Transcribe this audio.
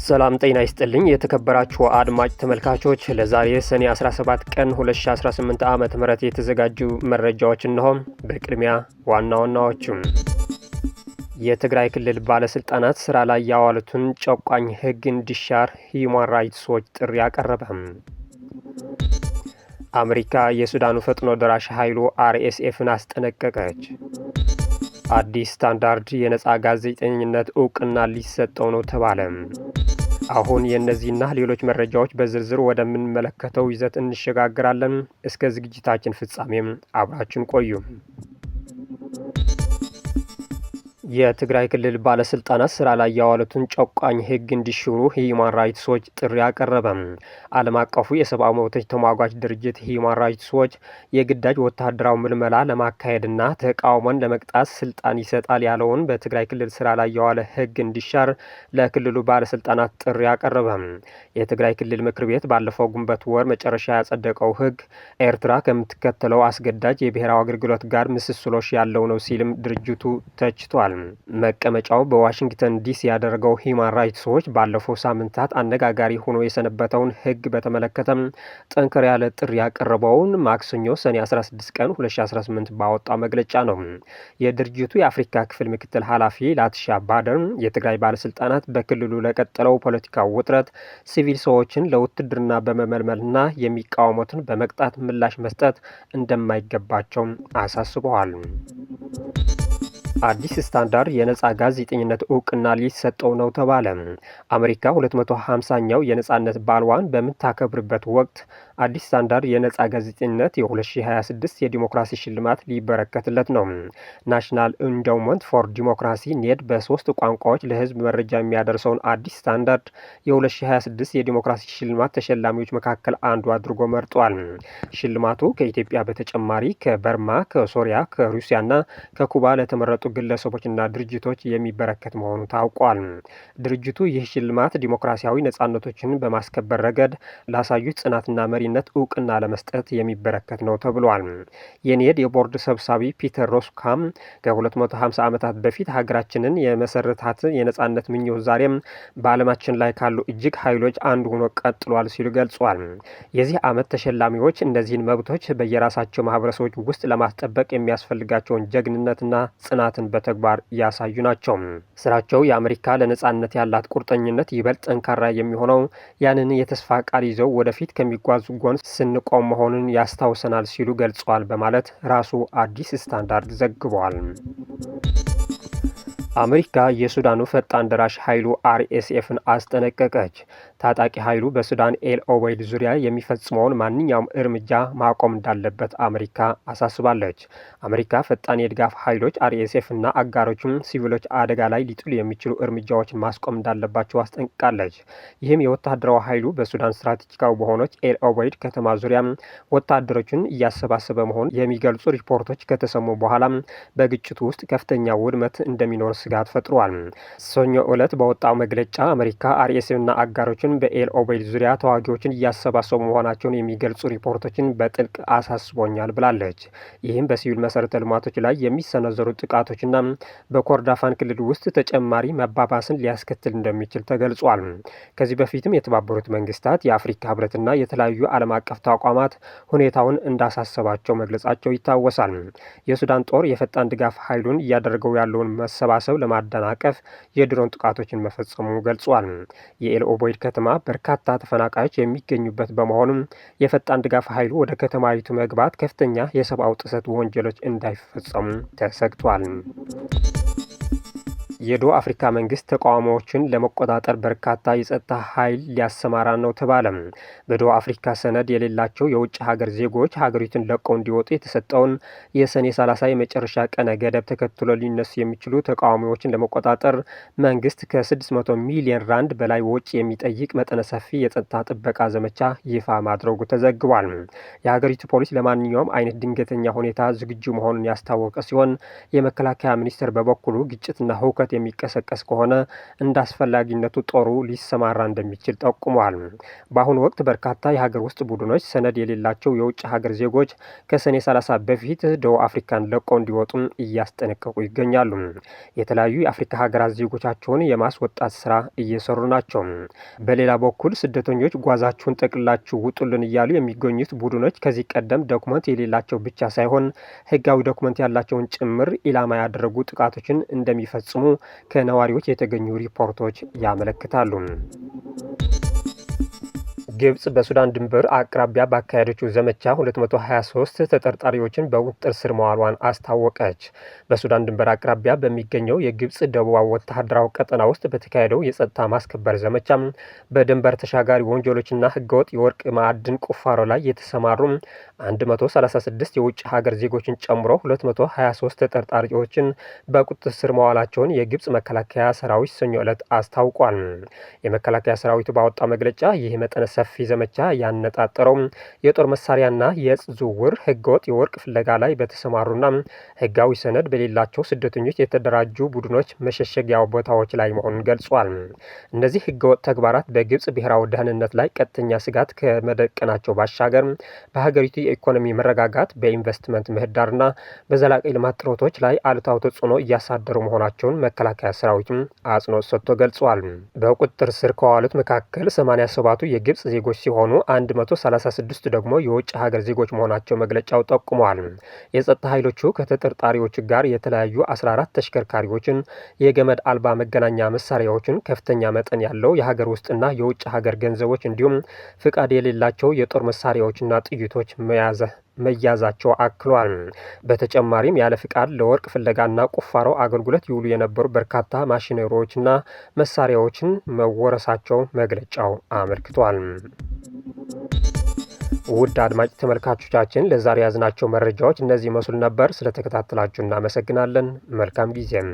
ሰላም ጤና ይስጥልኝ የተከበራችሁ አድማጭ ተመልካቾች፣ ለዛሬ ሰኔ 17 ቀን 2018 ዓ.ም የተዘጋጁ መረጃዎች እነሆ። በቅድሚያ ዋና ዋናዎቹ የትግራይ ክልል ባለስልጣናት ስራ ላይ ያዋሉትን ጨቋኝ ህግ እንዲሻር ሂዩማን ራይትስ ዎች ጥሪ አቀረበ። አሜሪካ የሱዳኑ ፈጥኖ ደራሽ ኃይሉ አርኤስኤፍን አስጠነቀቀች። አዲስ ስታንዳርድ የነጻ ጋዜጠኝነት እውቅና ሊሰጠው ነው ተባለ። አሁን የእነዚህና ሌሎች መረጃዎች በዝርዝር ወደምንመለከተው ይዘት እንሸጋግራለን። እስከ ዝግጅታችን ፍጻሜም አብራችን ቆዩ። የትግራይ ክልል ባለስልጣናት ስራ ላይ ያዋሉትን ጨቋኝ ህግ እንዲሽሩ ሂዩማን ራይትስ ዎች ጥሪ አቀረበ። ዓለም አቀፉ የሰብአዊ መብቶች ተሟጋች ድርጅት ሂዩማን ራይትስ ዎች የግዳጅ ወታደራዊ ምልመላ ለማካሄድና ተቃውሞን ለመቅጣት ስልጣን ይሰጣል ያለውን በትግራይ ክልል ስራ ላይ የዋለ ህግ እንዲሻር ለክልሉ ባለስልጣናት ጥሪ አቀረበ። የትግራይ ክልል ምክር ቤት ባለፈው ግንቦት ወር መጨረሻ ያጸደቀው ህግ ኤርትራ ከምትከተለው አስገዳጅ የብሔራዊ አገልግሎት ጋር ምስስሎች ያለው ነው ሲልም ድርጅቱ ተችቷል። መቀመጫው በዋሽንግተን ዲሲ ያደረገው ሂዩማን ራይትስ ዎች ባለፈው ሳምንታት አነጋጋሪ ሆኖ የሰነበተውን ህግ በተመለከተም ጠንከር ያለ ጥሪ ያቀረበውን ማክሰኞ ሰኔ 16 ቀን 2018 ባወጣው መግለጫ ነው። የድርጅቱ የአፍሪካ ክፍል ምክትል ኃላፊ ላቲሻ ባደር የትግራይ ባለስልጣናት በክልሉ ለቀጠለው ፖለቲካዊ ውጥረት ሲቪል ሰዎችን ለውትድርና በመመልመልና የሚቃወሙትን በመቅጣት ምላሽ መስጠት እንደማይገባቸው አሳስበዋል። አዲስ ስታንዳርድ የነጻ ጋዜጠኝነት እውቅና ሊሰጠው ነው ተባለ። አሜሪካ 250ኛው የነጻነት በዓሏን በምታከብርበት ወቅት አዲስ ስታንዳርድ የነጻ ጋዜጠኝነት የ2026 የዲሞክራሲ ሽልማት ሊበረከትለት ነው። ናሽናል ኢንዳውመንት ፎር ዲሞክራሲ ኔድ በ3 ቋንቋዎች ለህዝብ መረጃ የሚያደርሰውን አዲስ ስታንዳርድ የ2026 የዲሞክራሲ ሽልማት ተሸላሚዎች መካከል አንዱ አድርጎ መርጧል። ሽልማቱ ከኢትዮጵያ በተጨማሪ ከበርማ፣ ከሶሪያ፣ ከሩሲያና ከኩባ ለተመረጡ ግለሰቦችና ድርጅቶች የሚበረከት መሆኑ ታውቋል። ድርጅቱ ይህ ሽልማት ዲሞክራሲያዊ ነጻነቶችን በማስከበር ረገድ ላሳዩት ጽናትና መሪነት እውቅና ለመስጠት የሚበረከት ነው ተብሏል። የኔድ የቦርድ ሰብሳቢ ፒተር ሮስካም ከ250 ዓመታት በፊት ሀገራችንን የመሰረታት የነጻነት ምኞት ዛሬም በዓለማችን ላይ ካሉ እጅግ ኃይሎች አንዱ ሆኖ ቀጥሏል ሲሉ ገልጿል። የዚህ ዓመት ተሸላሚዎች እነዚህን መብቶች በየራሳቸው ማህበረሰቦች ውስጥ ለማስጠበቅ የሚያስፈልጋቸውን ጀግንነትና ጽናትን በተግባር ያሳዩ ናቸው። ስራቸው የአሜሪካ ለነጻነት ያላት ቁርጠኝነት ይበልጥ ጠንካራ የሚሆነው ያንን የተስፋ ቃል ይዘው ወደፊት ከሚጓዙ ጎን ስንቆም መሆኑን ያስታውሰናል ሲሉ ገልጸዋል በማለት ራሱ አዲስ ስታንዳርድ ዘግቧል። አሜሪካ የሱዳኑ ፈጣን ደራሽ ኃይሉ አርኤስኤፍን አስጠነቀቀች። ታጣቂ ኃይሉ በሱዳን ኤል ኦበይድ ዙሪያ የሚፈጽመውን ማንኛውም እርምጃ ማቆም እንዳለበት አሜሪካ አሳስባለች። አሜሪካ ፈጣን የድጋፍ ኃይሎች አርኤስኤፍና አጋሮቹም ሲቪሎች አደጋ ላይ ሊጥሉ የሚችሉ እርምጃዎችን ማስቆም እንዳለባቸው አስጠንቅቃለች። ይህም የወታደራዊ ኃይሉ በሱዳን ስትራቴጂካዊ በሆነች ኤል ኦበይድ ከተማ ዙሪያ ወታደሮችን እያሰባሰበ መሆኑን የሚገልጹ ሪፖርቶች ከተሰሙ በኋላ በግጭቱ ውስጥ ከፍተኛ ውድመት እንደሚኖር ስጋት ፈጥሯል። ሰኞ ዕለት በወጣው መግለጫ አሜሪካ አርኤስኤፍና አጋሮችን በኤል ኦበይድ ዙሪያ ተዋጊዎችን እያሰባሰቡ መሆናቸውን የሚገልጹ ሪፖርቶችን በጥልቅ አሳስቦኛል ብላለች። ይህም በሲቪል መሰረተ ልማቶች ላይ የሚሰነዘሩ ጥቃቶችና በኮርዳፋን ክልል ውስጥ ተጨማሪ መባባስን ሊያስከትል እንደሚችል ተገልጿል። ከዚህ በፊትም የተባበሩት መንግስታት፣ የአፍሪካ ህብረትና የተለያዩ ዓለም አቀፍ ተቋማት ሁኔታውን እንዳሳሰባቸው መግለጻቸው ይታወሳል። የሱዳን ጦር የፈጣን ድጋፍ ኃይሉን እያደረገው ያለውን መሰባሰብ ለማደናቀፍ የድሮን ጥቃቶችን መፈጸሙ ገልጿል። የኤል ኦበይድ ከተማ በርካታ ተፈናቃዮች የሚገኙበት በመሆኑም የፈጣን ድጋፍ ኃይሉ ወደ ከተማይቱ መግባት ከፍተኛ የሰብአዊ ጥሰት ወንጀሎች እንዳይፈጸሙ ተሰግቷል። የደቡብ አፍሪካ መንግስት ተቃዋሚዎችን ለመቆጣጠር በርካታ የጸጥታ ኃይል ሊያሰማራ ነው ተባለ። በደቡብ አፍሪካ ሰነድ የሌላቸው የውጭ ሀገር ዜጎች ሀገሪቱን ለቀው እንዲወጡ የተሰጠውን የሰኔ 30 የመጨረሻ ቀነ ገደብ ተከትሎ ሊነሱ የሚችሉ ተቃዋሚዎችን ለመቆጣጠር መንግስት ከ600 ሚሊዮን ራንድ በላይ ወጪ የሚጠይቅ መጠነ ሰፊ የጸጥታ ጥበቃ ዘመቻ ይፋ ማድረጉ ተዘግቧል። የሀገሪቱ ፖሊስ ለማንኛውም አይነት ድንገተኛ ሁኔታ ዝግጁ መሆኑን ያስታወቀ ሲሆን የመከላከያ ሚኒስቴር በበኩሉ ግጭትና ሁከት ሁከት የሚቀሰቀስ ከሆነ እንደ አስፈላጊነቱ ጦሩ ሊሰማራ እንደሚችል ጠቁሟል። በአሁኑ ወቅት በርካታ የሀገር ውስጥ ቡድኖች ሰነድ የሌላቸው የውጭ ሀገር ዜጎች ከሰኔ 30 በፊት ደቡብ አፍሪካን ለቀው እንዲወጡ እያስጠነቀቁ ይገኛሉ። የተለያዩ የአፍሪካ ሀገራት ዜጎቻቸውን የማስወጣት ስራ እየሰሩ ናቸው። በሌላ በኩል ስደተኞች ጓዛችሁን ጠቅልላችሁ ውጡልን እያሉ የሚገኙት ቡድኖች ከዚህ ቀደም ዶክመንት የሌላቸው ብቻ ሳይሆን ህጋዊ ዶክመንት ያላቸውን ጭምር ኢላማ ያደረጉ ጥቃቶችን እንደሚፈጽሙ ከነዋሪዎች የተገኙ ሪፖርቶች ያመለክታሉ። ግብጽ በሱዳን ድንበር አቅራቢያ ባካሄደችው ዘመቻ 223 ተጠርጣሪዎችን በቁጥጥር ስር መዋሏን አስታወቀች። በሱዳን ድንበር አቅራቢያ በሚገኘው የግብጽ ደቡባዊ ወታደራዊ ቀጠና ውስጥ በተካሄደው የጸጥታ ማስከበር ዘመቻ በድንበር ተሻጋሪ ወንጀሎችና ህገወጥ የወርቅ ማዕድን ቁፋሮ ላይ የተሰማሩ 136 የውጭ ሀገር ዜጎችን ጨምሮ 223 ተጠርጣሪዎችን በቁጥጥር ስር መዋላቸውን የግብጽ መከላከያ ሰራዊት ሰኞ ዕለት አስታውቋል። የመከላከያ ሰራዊቱ ባወጣው መግለጫ ይህ መጠነ ሰፊ ዘመቻ ያነጣጠረው የጦር መሳሪያና የእጽ ዝውውር፣ ህገወጥ የወርቅ ፍለጋ ላይ በተሰማሩና ህጋዊ ሰነድ በሌላቸው ስደተኞች የተደራጁ ቡድኖች መሸሸጊያ ቦታዎች ላይ መሆኑን ገልጿል። እነዚህ ህገወጥ ተግባራት በግብጽ ብሔራዊ ደህንነት ላይ ቀጥተኛ ስጋት ከመደቀናቸው ባሻገር በሀገሪቱ የኢኮኖሚ መረጋጋት፣ በኢንቨስትመንት ምህዳርና በዘላቂ ልማት ጥረቶች ላይ አሉታዊ ተጽዕኖ እያሳደሩ መሆናቸውን መከላከያ ሰራዊቱ አጽንኦት ሰጥቶ ገልጿል። በቁጥጥር ስር ከዋሉት መካከል 87ቱ የግብጽ ዜጎች ሲሆኑ 136 ደግሞ የውጭ ሀገር ዜጎች መሆናቸው መግለጫው ጠቁሟል። የጸጥታ ኃይሎቹ ከተጠርጣሪዎች ጋር የተለያዩ 14 ተሽከርካሪዎችን፣ የገመድ አልባ መገናኛ መሳሪያዎችን፣ ከፍተኛ መጠን ያለው የሀገር ውስጥና የውጭ ሀገር ገንዘቦች እንዲሁም ፍቃድ የሌላቸው የጦር መሳሪያዎችና ጥይቶች መያዛቸው አክሏል። በተጨማሪም ያለ ፍቃድ ለወርቅ ፍለጋና ቁፋሮ አገልግሎት ይውሉ የነበሩ በርካታ ማሽነሪዎችና መሳሪያዎችን መወረሳቸው መግለጫው አመልክቷል። ውድ አድማጭ ተመልካቾቻችን ለዛሬ ያዝናቸው መረጃዎች እነዚህ መስሉ ነበር። ስለተከታተላችሁ እናመሰግናለን። መልካም ጊዜም